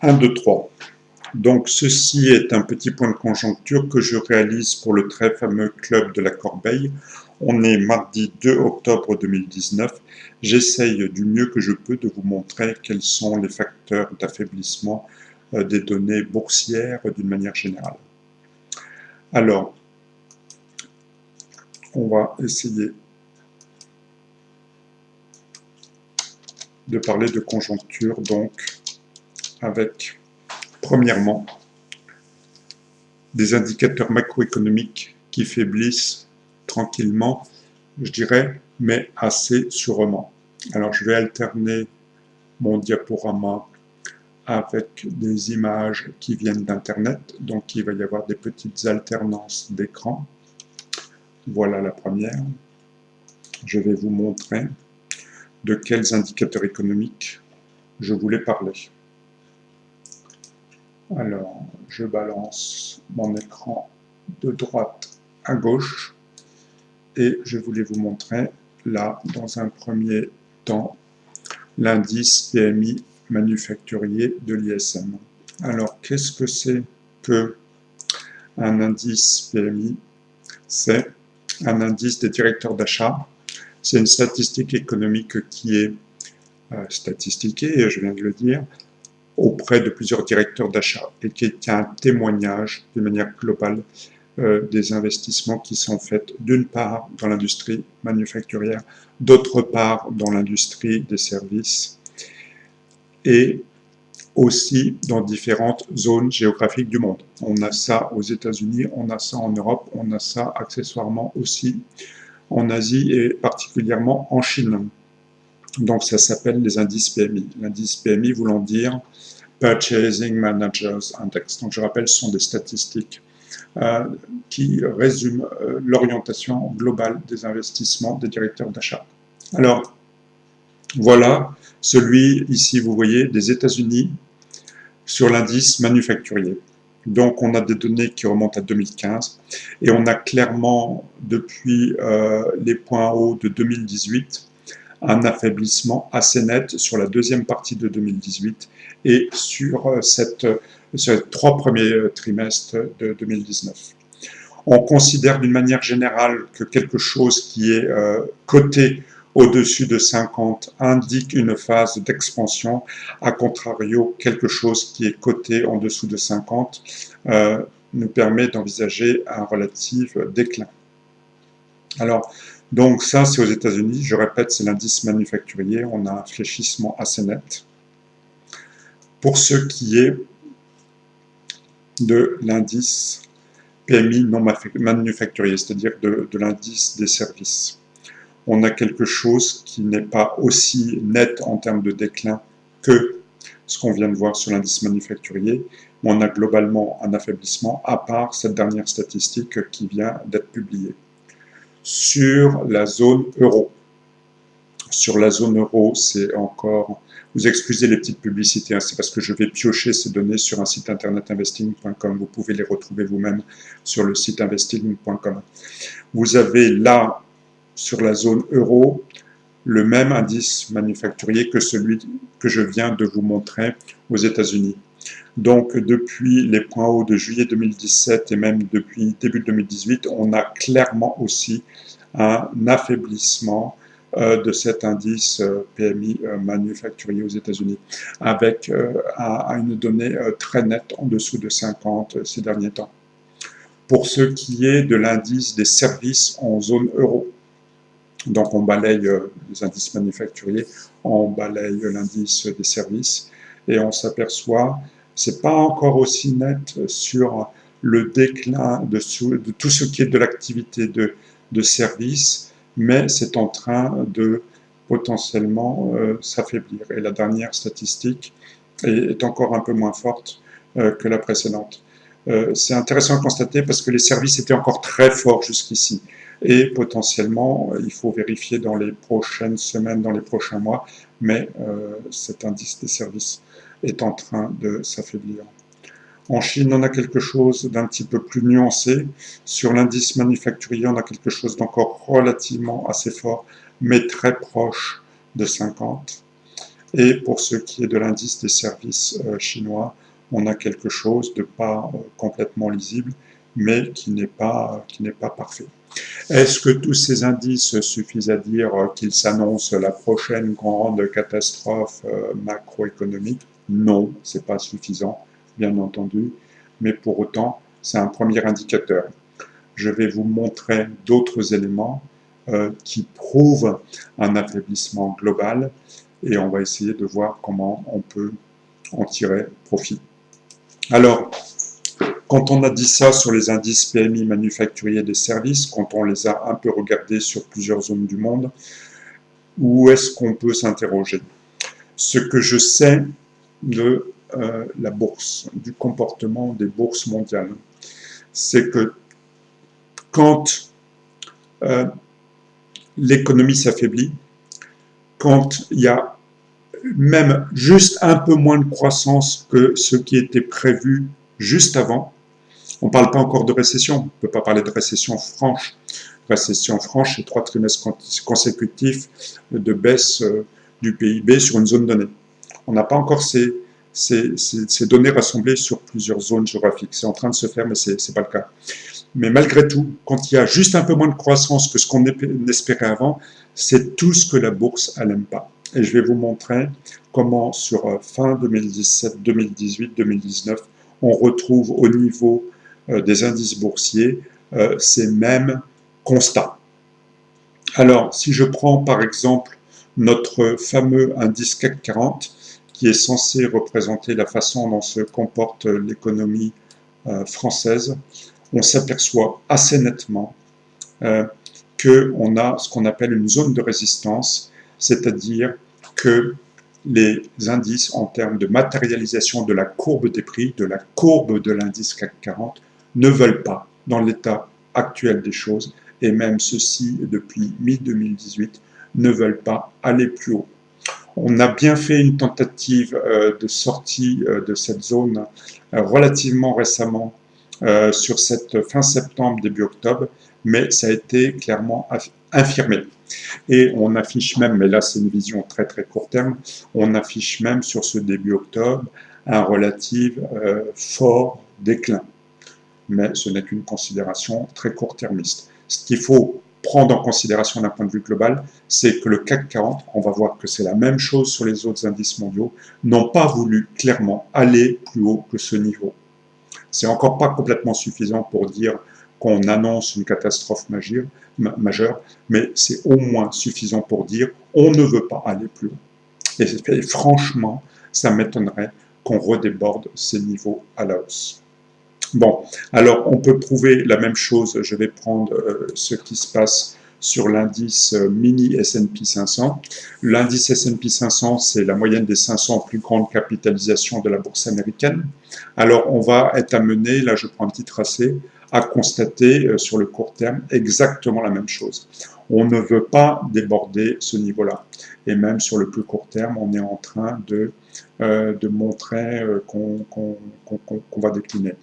1, 2, 3. Donc ceci est un petit point de conjoncture que je réalise pour le très fameux club de la Corbeille. On est mardi 2 octobre 2019. J'essaye du mieux que je peux de vous montrer quels sont les facteurs d'affaiblissement des données boursières d'une manière générale. Alors, on va essayer de parler de conjoncture, donc avec, premièrement, des indicateurs macroéconomiques qui faiblissent tranquillement, je dirais, mais assez sûrement. Alors, je vais alterner mon diaporama avec des images qui viennent d'Internet, donc il va y avoir des petites alternances d'écran. Voilà la première. Je vais vous montrer de quels indicateurs économiques je voulais parler. Alors, je balance mon écran de droite à gauche et je voulais vous montrer là, dans un premier temps, l'indice PMI manufacturier de l'ISM. Alors, qu'est-ce que c'est que un indice PMI? C'est un indice des directeurs d'achat. C'est une statistique économique qui est statistiquée, je viens de le dire, auprès de plusieurs directeurs d'achat et qui est un témoignage de manière globale des investissements qui sont faits d'une part dans l'industrie manufacturière, d'autre part dans l'industrie des services et aussi dans différentes zones géographiques du monde. On a ça aux États-Unis, on a ça en Europe, on a ça accessoirement aussi en Asie et particulièrement en Chine. Donc ça s'appelle les indices PMI. L'indice PMI voulant dire Purchasing Managers Index. Donc je rappelle, ce sont des statistiques qui résument l'orientation globale des investissements des directeurs d'achat. Alors, voilà celui ici, vous voyez, des États-Unis sur l'indice manufacturier. Donc on a des données qui remontent à 2015 et on a clairement, depuis les points hauts de 2018, un affaiblissement assez net sur la deuxième partie de 2018 et sur ces 3 premiers trimestres de 2019. On considère d'une manière générale que quelque chose qui est coté au-dessus de 50 indique une phase d'expansion, à contrario, quelque chose qui est coté en dessous de 50 nous permet d'envisager un relatif déclin. Alors, donc ça, c'est aux États-Unis. Je répète, c'est l'indice manufacturier. On a un fléchissement assez net. Pour ce qui est de l'indice PMI non manufacturier, c'est-à-dire de l'indice des services, on a quelque chose qui n'est pas aussi net en termes de déclin que ce qu'on vient de voir sur l'indice manufacturier, mais on a globalement un affaiblissement, à part cette dernière statistique qui vient d'être publiée. Sur la zone euro. Sur la zone euro, c'est encore... Vous excusez les petites publicités, hein, c'est parce que je vais piocher ces données sur un site internet investing.com. Vous pouvez les retrouver vous-même sur le site investing.com. Vous avez là, sur la zone euro, le même indice manufacturier que celui que je viens de vous montrer aux États-Unis. Donc, depuis les points hauts de juillet 2017 et même depuis début 2018, on a clairement aussi un affaiblissement de cet indice PMI manufacturier aux États-Unis, avec une donnée très nette en dessous de 50 ces derniers temps. Pour ce qui est de l'indice des services en zone euro, donc on balaye les indices manufacturiers, on balaye l'indice des services, et on s'aperçoit, c'est pas encore aussi net sur le déclin de tout ce qui est de l'activité de services, mais c'est en train de potentiellement s'affaiblir. Et la dernière statistique est encore un peu moins forte que la précédente. C'est intéressant à constater parce que les services étaient encore très forts jusqu'ici. Et potentiellement, il faut vérifier dans les prochaines semaines, dans les prochains mois, mais cet indice des services est en train de s'affaiblir. En Chine, on a quelque chose d'un petit peu plus nuancé. Sur l'indice manufacturier, on a quelque chose d'encore relativement assez fort, mais très proche de 50. Et pour ce qui est de l'indice des services chinois, on a quelque chose de pas complètement lisible, mais qui n'est pas parfait. Est-ce que tous ces indices suffisent à dire qu'il s'annonce la prochaine grande catastrophe macroéconomique? Non, ce n'est pas suffisant, bien entendu, mais pour autant, c'est un premier indicateur. Je vais vous montrer d'autres éléments qui prouvent un affaiblissement global et on va essayer de voir comment on peut en tirer profit. Alors, quand on a dit ça sur les indices PMI manufacturiers des services, quand on les a un peu regardés sur plusieurs zones du monde, où est-ce qu'on peut s'interroger? Ce que je sais de la bourse, du comportement des bourses mondiales, c'est que quand l'économie s'affaiblit, quand il y a même juste un peu moins de croissance que ce qui était prévu juste avant, on ne parle pas encore de récession, on ne peut pas parler de récession franche. Récession franche, c'est 3 trimestres consécutifs de baisse du PIB sur une zone donnée. On n'a pas encore ces données rassemblées sur plusieurs zones géographiques. C'est en train de se faire, mais ce n'est pas le cas. Mais malgré tout, quand il y a juste un peu moins de croissance que ce qu'on espérait avant, c'est tout ce que la bourse, elle n'aime pas. Et je vais vous montrer comment sur fin 2017, 2018, 2019, on retrouve au niveau des indices boursiers ces mêmes constats. Alors, si je prends par exemple notre fameux indice CAC 40, qui est censé représenter la façon dont se comporte l'économie française, on s'aperçoit assez nettement qu'on a ce qu'on appelle une zone de résistance, c'est-à-dire que les indices en termes de matérialisation de la courbe des prix, de la courbe de l'indice CAC 40, ne veulent pas, dans l'état actuel des choses, et même ceux-ci depuis mi-2018, ne veulent pas aller plus haut. On a bien fait une tentative de sortie de cette zone relativement récemment, sur cette fin septembre, début octobre, mais ça a été clairement infirmé. Et on affiche même, mais là c'est une vision très très court terme, on affiche même sur ce début octobre un relatif fort déclin. Mais ce n'est qu'une considération très court-termiste. Ce qu'il faut prendre en considération d'un point de vue global, c'est que le CAC 40, on va voir que c'est la même chose sur les autres indices mondiaux, n'ont pas voulu clairement aller plus haut que ce niveau. C'est encore pas complètement suffisant pour dire qu'on annonce une catastrophe majeure, mais c'est au moins suffisant pour dire on ne veut pas aller plus haut. Et franchement, ça m'étonnerait qu'on redéborde ces niveaux à la hausse. Bon, alors on peut prouver la même chose, je vais prendre ce qui se passe sur l'indice mini S&P 500. L'indice S&P 500, c'est la moyenne des 500 plus grandes capitalisations de la bourse américaine. Alors on va être amené, là je prends un petit tracé, à constater sur le court terme exactement la même chose. On ne veut pas déborder ce niveau-là. Et même sur le plus court terme, on est en train de montrer qu'on va décliner.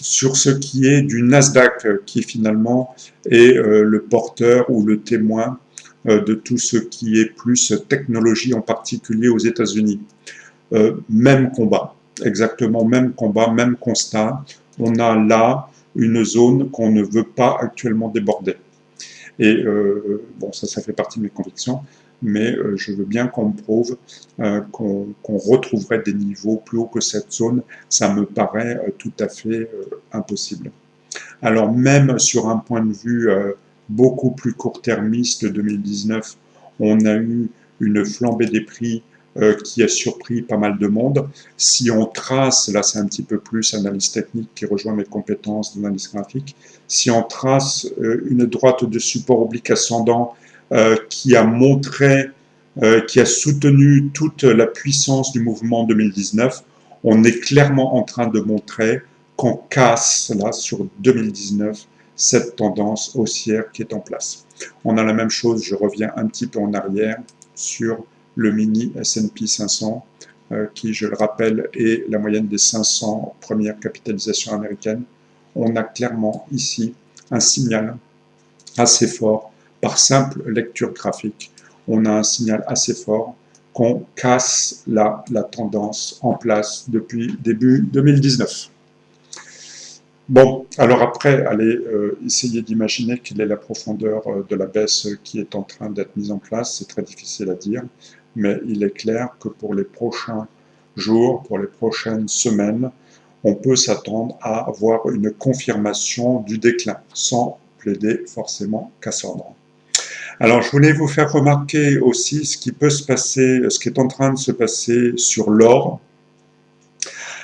Sur ce qui est du Nasdaq, qui finalement est le porteur ou le témoin de tout ce qui est plus technologie, en particulier aux États-Unis. Même combat, exactement même combat, même constat. On a là une zone qu'on ne veut pas actuellement déborder. Et bon, ça fait partie de mes convictions, mais je veux bien qu'on me prouve qu'on retrouverait des niveaux plus hauts que cette zone. Ça me paraît tout à fait impossible. Alors même sur un point de vue beaucoup plus court-termiste, 2019, on a eu une flambée des prix qui a surpris pas mal de monde. Si on trace, là c'est un petit peu plus analyse technique qui rejoint mes compétences d'analyse graphique, si on trace une droite de support oblique ascendant qui a montré, qui a soutenu toute la puissance du mouvement 2019, on est clairement en train de montrer qu'on casse là sur 2019 cette tendance haussière qui est en place. On a la même chose, je reviens un petit peu en arrière sur le mini S&P 500 qui, je le rappelle, est la moyenne des 500 premières capitalisations américaines. On a clairement ici un signal assez fort par simple lecture graphique. On a un signal assez fort qu'on casse la tendance en place depuis début 2019. Bon, alors après, allez essayer d'imaginer quelle est la profondeur de la baisse qui est en train d'être mise en place. C'est très difficile à dire, mais il est clair que pour les prochains jours, pour les prochaines semaines, on peut s'attendre à avoir une confirmation du déclin, sans plaider forcément Cassandre. Alors, je voulais vous faire remarquer aussi ce qui peut se passer, ce qui est en train de se passer sur l'or.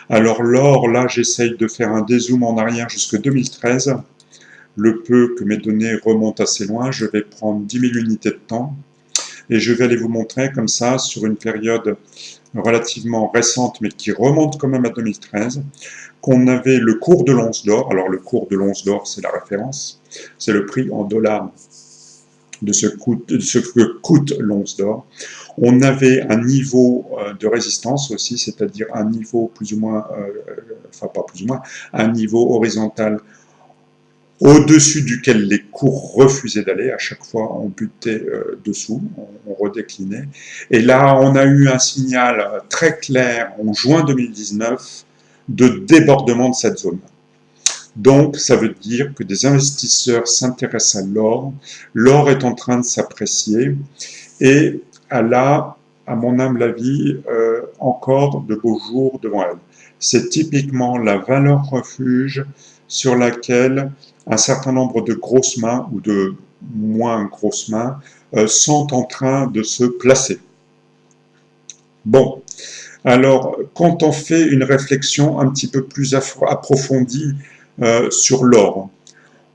Alors l'or, là, j'essaye de faire un dézoom en arrière jusqu'à 2013. Le peu que mes données remontent assez loin, je vais prendre 10 000 unités de temps et je vais aller vous montrer comme ça, sur une période relativement récente, mais qui remonte quand même à 2013, qu'on avait le cours de l'once d'or. Alors le cours de l'once d'or, c'est la référence, c'est le prix en dollars de ce que coûte l'once d'or. On avait un niveau de résistance aussi, c'est-à-dire un niveau plus ou moins, enfin pas plus ou moins, un niveau horizontal au-dessus duquel les cours refusaient d'aller. À chaque fois, on butait dessous, on redéclinait. Et là, on a eu un signal très clair en juin 2019 de débordement de cette zone. Donc, ça veut dire que des investisseurs s'intéressent à l'or. L'or est en train de s'apprécier et elle a, à mon humble avis, encore de beaux jours devant elle. C'est typiquement la valeur refuge sur laquelle un certain nombre de grosses mains ou de moins grosses mains sont en train de se placer. Bon, alors quand on fait une réflexion un petit peu plus approfondie sur l'or,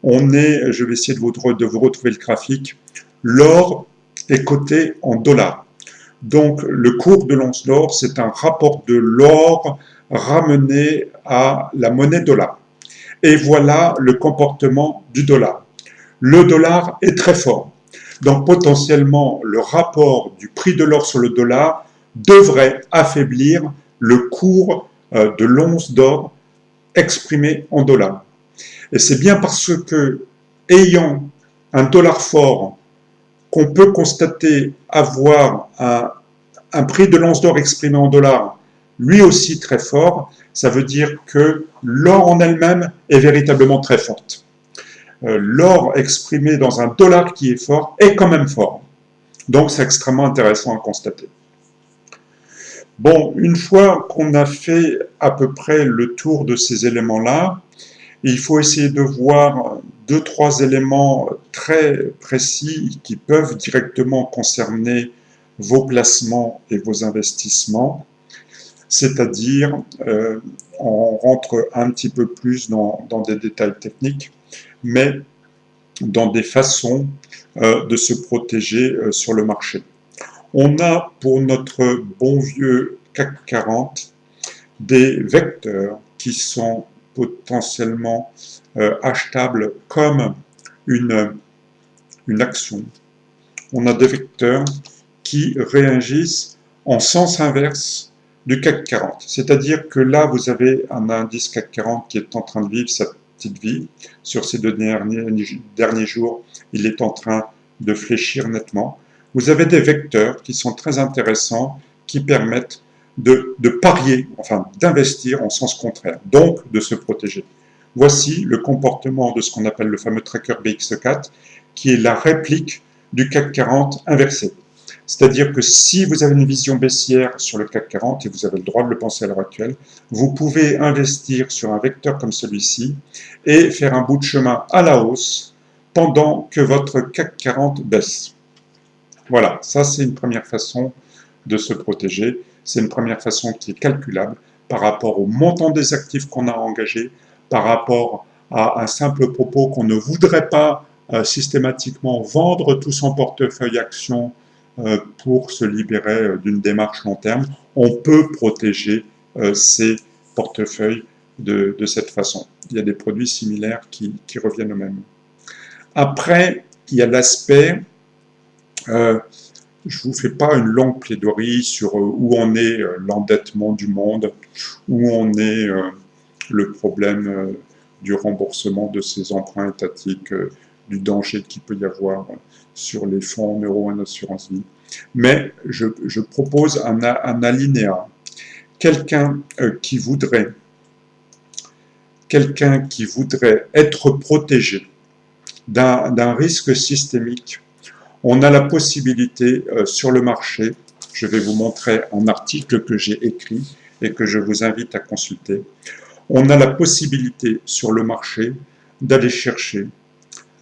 on est, je vais essayer de vous retrouver le graphique, l'or est coté en dollars. Donc le cours de l'once d'or, c'est un rapport de l'or ramené à la monnaie dollar. Et voilà le comportement du dollar. Le dollar est très fort. Donc potentiellement, le rapport du prix de l'or sur le dollar devrait affaiblir le cours de l'once d'or exprimé en dollars. Et c'est bien parce que, ayant un dollar fort, qu'on peut constater avoir un prix de l'once d'or exprimé en dollars lui aussi très fort, ça veut dire que l'or en elle-même est véritablement très forte. L'or exprimé dans un dollar qui est fort est quand même fort. Donc c'est extrêmement intéressant à constater. Bon, une fois qu'on a fait à peu près le tour de ces éléments-là, il faut essayer de voir 2-3 éléments très précis qui peuvent directement concerner vos placements et vos investissements. C'est-à-dire, on rentre un petit peu plus dans des détails techniques, mais dans des façons de se protéger sur le marché. On a pour notre bon vieux CAC 40 des vecteurs qui sont potentiellement achetables comme une action. On a des vecteurs qui réagissent en sens inverse du CAC 40. C'est-à-dire que là, vous avez un indice CAC 40 qui est en train de vivre sa petite vie. Sur ces deux derniers jours, il est en train de fléchir nettement. Vous avez des vecteurs qui sont très intéressants, qui permettent de parier, enfin d'investir en sens contraire, donc de se protéger. Voici le comportement de ce qu'on appelle le fameux tracker BX4, qui est la réplique du CAC 40 inversé. C'est-à-dire que si vous avez une vision baissière sur le CAC 40, et vous avez le droit de le penser à l'heure actuelle, vous pouvez investir sur un vecteur comme celui-ci et faire un bout de chemin à la hausse pendant que votre CAC 40 baisse. Voilà, ça c'est une première façon de se protéger. C'est une première façon qui est calculable par rapport au montant des actifs qu'on a engagés, par rapport à un simple propos qu'on ne voudrait pas systématiquement vendre tout son portefeuille actions pour se libérer d'une démarche long terme. On peut protéger ces portefeuilles de cette façon. Il y a des produits similaires qui reviennent au même. Après, il y a l'aspect, je ne vous fais pas une longue plaidoirie sur où en est l'endettement du monde, où en est le problème du remboursement de ces emprunts étatiques, du danger qu'il peut y avoir sur les fonds en euros en assurance vie. mais je propose un alinéa. Quelqu'un qui voudrait être protégé d'un risque systémique, on a la possibilité sur le marché, je vais vous montrer un article que j'ai écrit et que je vous invite à consulter, on a la possibilité sur le marché d'aller chercher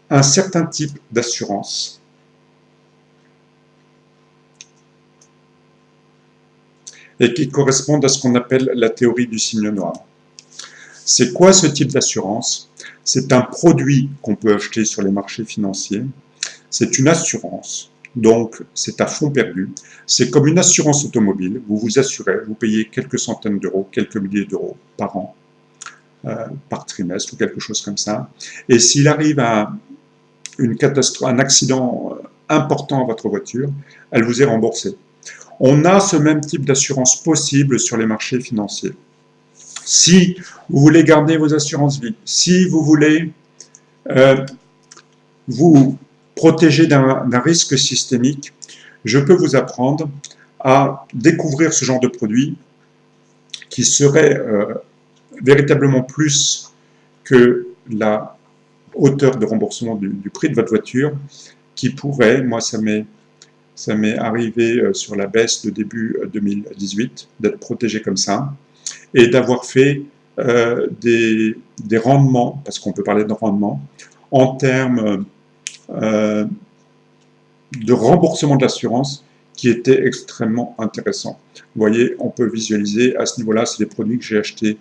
un certain type d'assurance et qui correspondent à ce qu'on appelle la théorie du signe noir. C'est quoi ce type d'assurance? C'est un produit qu'on peut acheter sur les marchés financiers. C'est une assurance, donc c'est à fonds perdu. C'est comme une assurance automobile. Vous vous assurez, vous payez quelques centaines d'euros, quelques milliers d'euros par an, par trimestre ou quelque chose comme ça. Et s'il arrive à une catastrophe, un accident important à votre voiture, elle vous est remboursée. On a ce même type d'assurance possible sur les marchés financiers. Si vous voulez garder vos assurances vie, si vous voulez vous protéger d'un risque systémique, je peux vous apprendre à découvrir ce genre de produit qui serait véritablement plus que la hauteur de remboursement du prix de votre voiture, qui pourrait, moi ça m'est arrivé sur la baisse de début 2018, d'être protégé comme ça, et d'avoir fait des rendements, parce qu'on peut parler de rendement, en termes de remboursement de l'assurance qui était extrêmement intéressant. Vous voyez, on peut visualiser à ce niveau-là, c'est des produits que j'ai achetés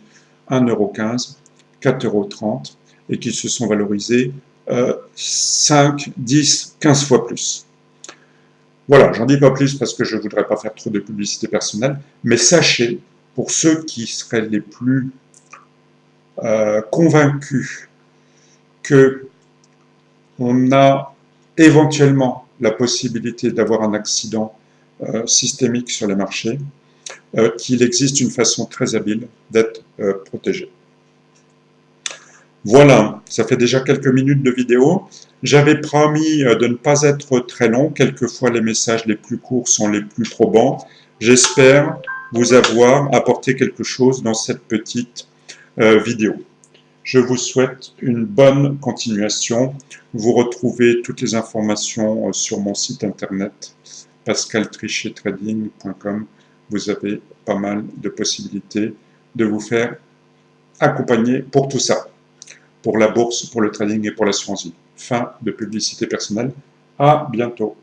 1,15 €, 4,30 € et qui se sont valorisés 5, 10, 15 fois plus. Voilà, j'en dis pas plus parce que je ne voudrais pas faire trop de publicité personnelle, mais sachez, pour ceux qui seraient les plus convaincus que on a éventuellement la possibilité d'avoir un accident systémique sur les marchés, qu'il existe une façon très habile d'être protégé. Voilà, ça fait déjà quelques minutes de vidéo. J'avais promis de ne pas être très long. Quelquefois, les messages les plus courts sont les plus probants. J'espère vous avoir apporté quelque chose dans cette petite vidéo. Je vous souhaite une bonne continuation. Vous retrouvez toutes les informations sur mon site internet pascaltrichetrading.com. Vous avez pas mal de possibilités de vous faire accompagner pour tout ça, pour la bourse, pour le trading et pour l'assurance vie. Fin de publicité personnelle. À bientôt.